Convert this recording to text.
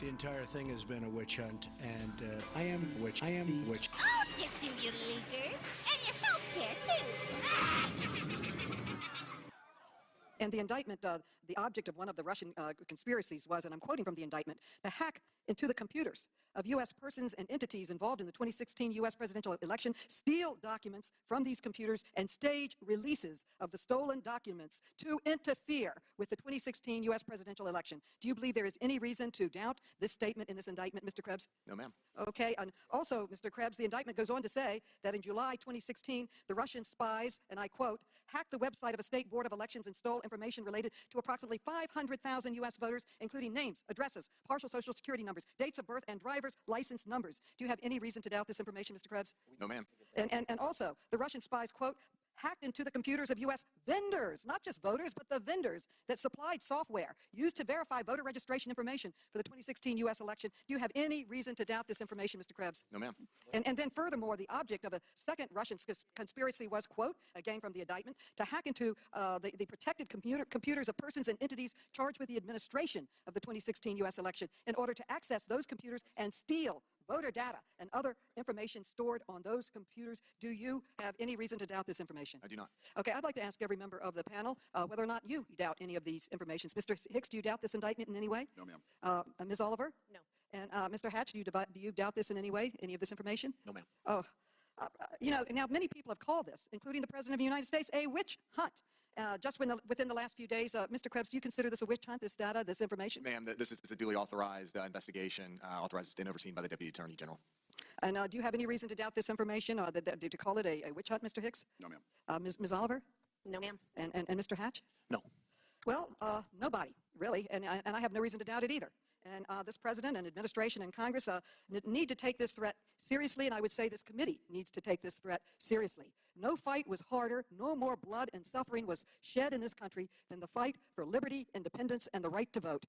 The entire thing has been a witch hunt, and I am witch. I'll get you leakers, and your health care, too. And the indictment, the object of one of the Russian conspiracies was, and I'm quoting from the indictment, to hack into the computers of U.S. persons and entities involved in the 2016 U.S. presidential election, steal documents from these computers, and stage releases of the stolen documents to interfere with the 2016 U.S. presidential election. Do you believe there is any reason to doubt this statement in this indictment, Mr. Krebs? No, ma'am. Okay, and also, Mr. Krebs, the indictment goes on to say that in July 2016, the Russian spies, and I quote, hacked the website of a state board of elections and stole information related to approximately 500,000 U.S. voters, including names, addresses, partial social security numbers, dates of birth, and driver's license numbers. Do you have any reason to doubt this information, Mr. Krebs? No, ma'am. And also, the Russian spies, quote, hacked into the computers of U.S. vendors, not just voters, but the vendors that supplied software used to verify voter registration information for the 2016 U.S. election. Do you have any reason to doubt this information, Mr. Krebs? No, ma'am. And then furthermore, the object of a second Russian conspiracy was, quote, again from the indictment, to hack into the protected computers of persons and entities charged with the administration of the 2016 U.S. election in order to access those computers and steal voter data and other information stored on those computers. Do you have any reason to doubt this information? I do not. Okay, I'd like to ask every member of the panel whether or not you doubt any of these informations. Mr. Hicks, do you doubt this indictment in any way? No, ma'am. Ms. Oliver? No. And Mr. Hatch, do you doubt this in any way, any of this information? No, ma'am. Oh, now many people have called this, including the President of the United States, a witch hunt. Just within the last few days, Mr. Krebs, do you consider this a witch hunt, this data, this information? Ma'am, this is a duly authorized investigation, authorized and overseen by the Deputy Attorney General. And do you have any reason to doubt this information, to call it a witch hunt, Mr. Hicks? No, ma'am. Ms. Oliver? No, ma'am. And Mr. Hatch? No. Well, nobody, really, and I have no reason to doubt it either. And this president and administration and Congress need to take this threat seriously, and I would say this committee needs to take this threat seriously. No fight was harder, no more blood and suffering was shed in this country than the fight for liberty, independence, and the right to vote.